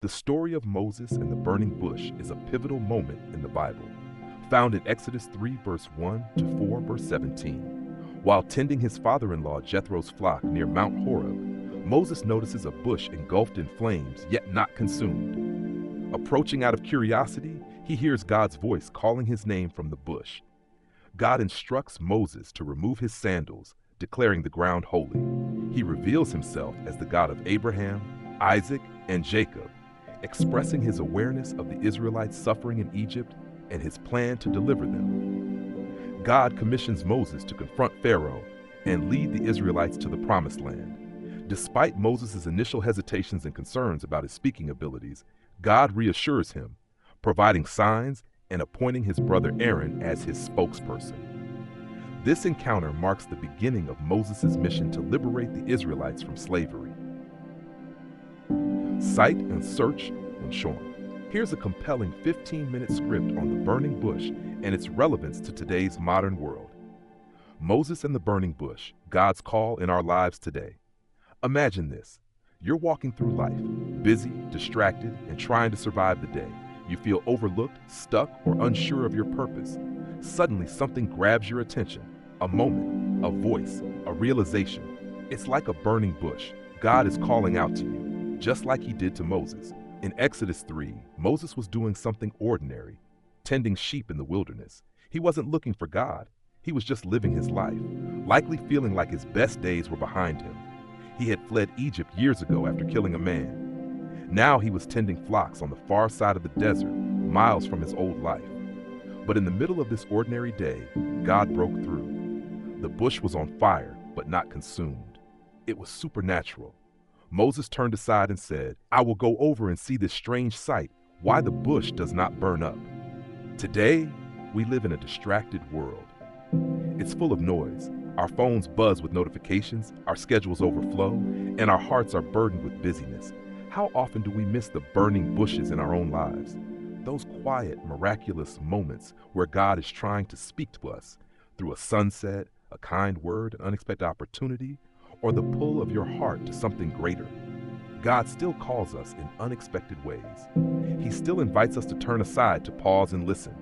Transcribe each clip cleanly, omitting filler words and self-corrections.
The story of Moses and the burning bush is a pivotal moment in the Bible, found in Exodus 3 verse 1 to 4 verse 17. While tending his father-in-law Jethro's flock near Mount Horeb, Moses notices a bush engulfed in flames yet not consumed. Approaching out of curiosity, he hears God's voice calling his name from the bush. God instructs Moses to remove his sandals, declaring the ground holy. He reveals himself as the God of Abraham, Isaac, and Jacob, expressing his awareness of the Israelites' suffering in Egypt and his plan to deliver them. God commissions Moses to confront Pharaoh and lead the Israelites to the Promised Land. Despite Moses' initial hesitations and concerns about his speaking abilities, God reassures him, providing signs and appointing his brother Aaron as his spokesperson. This encounter marks the beginning of Moses' mission to liberate the Israelites from slavery. Sight and search when shorn. Here's a compelling 15-minute script on the burning bush and its relevance to today's modern world. Moses and the burning bush, God's call in our lives today. Imagine this. You're walking through life, busy, distracted, and trying to survive the day. You feel overlooked, stuck, or unsure of your purpose. Suddenly, something grabs your attention. A moment, a voice, a realization. It's like a burning bush. God is calling out to you, just like he did to Moses. In Exodus 3, Moses was doing something ordinary, tending sheep in the wilderness. He wasn't looking for God. He was just living his life, likely feeling like his best days were behind him. He had fled Egypt years ago after killing a man. Now he was tending flocks on the far side of the desert, miles from his old life. But in the middle of this ordinary day, God broke through. The bush was on fire, but not consumed. It was supernatural. Moses turned aside and said, "I will go over and see this strange sight, why the bush does not burn up." Today, we live in a distracted world. It's full of noise. Our phones buzz with notifications, our schedules overflow, and our hearts are burdened with busyness. How often do we miss the burning bushes in our own lives? Those quiet, miraculous moments where God is trying to speak to us through a sunset, a kind word, an unexpected opportunity, or the pull of your heart to something greater. God still calls us in unexpected ways. He still invites us to turn aside to pause and listen.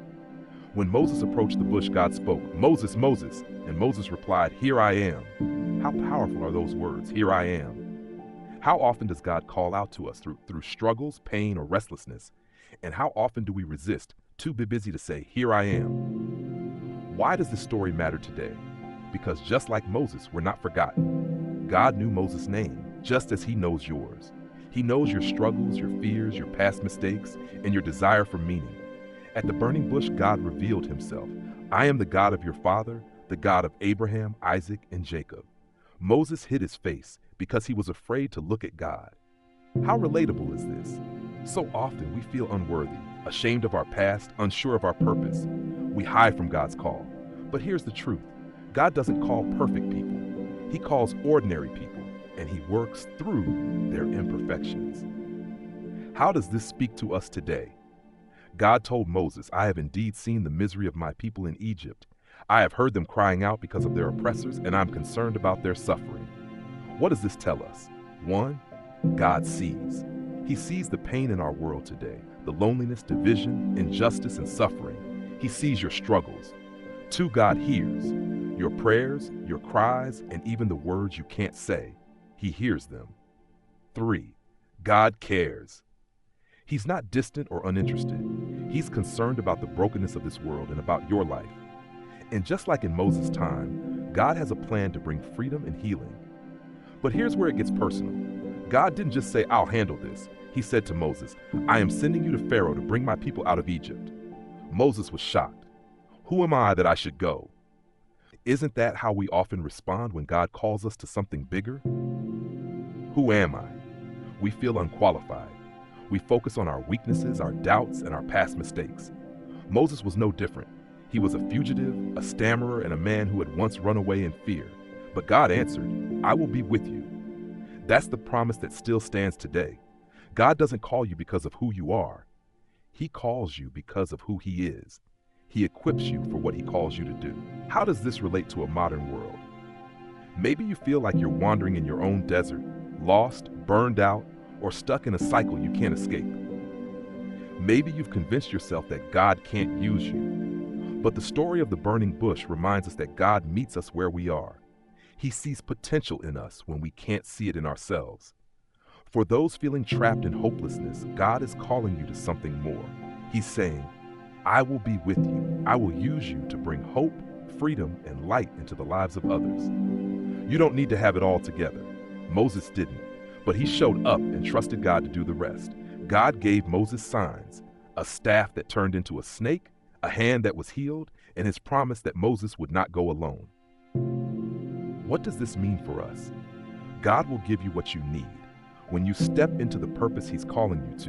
When Moses approached the bush, God spoke, "Moses, Moses," and Moses replied, "Here I am." How powerful are those words, "Here I am"? How often does God call out to us through struggles, pain, or restlessness? And how often do we resist, too busy to say, "Here I am"? Why does this story matter today? Because just like Moses, we're not forgotten. God knew Moses' name, just as he knows yours. He knows your struggles, your fears, your past mistakes, and your desire for meaning. At the burning bush, God revealed himself. "I am the God of your father, the God of Abraham, Isaac, and Jacob." Moses hid his face because he was afraid to look at God. How relatable is this? So often we feel unworthy, ashamed of our past, unsure of our purpose. We hide from God's call. But here's the truth. God doesn't call perfect people. He calls ordinary people, and he works through their imperfections. How does this speak to us today? God told Moses, "I have indeed seen the misery of my people in Egypt. I have heard them crying out because of their oppressors, and I'm concerned about their suffering." What does this tell us? 1, God sees. He sees the pain in our world today, the loneliness, division, injustice, and suffering. He sees your struggles. 2, God hears. Your prayers, your cries, and even the words you can't say. He hears them. 3, God cares. He's not distant or uninterested. He's concerned about the brokenness of this world and about your life. And just like in Moses' time, God has a plan to bring freedom and healing. But here's where it gets personal. God didn't just say, "I'll handle this." He said to Moses, "I am sending you to Pharaoh to bring my people out of Egypt." Moses was shocked. "Who am I that I should go?" Isn't that how we often respond when God calls us to something bigger? Who am I? We feel unqualified. We focus on our weaknesses, our doubts, and our past mistakes. Moses was no different. He was a fugitive, a stammerer, and a man who had once run away in fear. But God answered, "I will be with you." That's the promise that still stands today. God doesn't call you because of who you are. He calls you because of who he is. He equips you for what he calls you to do. How does this relate to a modern world? Maybe you feel like you're wandering in your own desert, lost, burned out, or stuck in a cycle you can't escape. Maybe you've convinced yourself that God can't use you. But the story of the burning bush reminds us that God meets us where we are. He sees potential in us when we can't see it in ourselves. For those feeling trapped in hopelessness, God is calling you to something more. He's saying, I will be with you. I will use you to bring hope, freedom, and light into the lives of others. You don't need to have it all together. Moses didn't, but he showed up and trusted God to do the rest. God gave Moses signs, a staff that turned into a snake, a hand that was healed, and his promise that Moses would not go alone. What does this mean for us? God will give you what you need when you step into the purpose he's calling you to.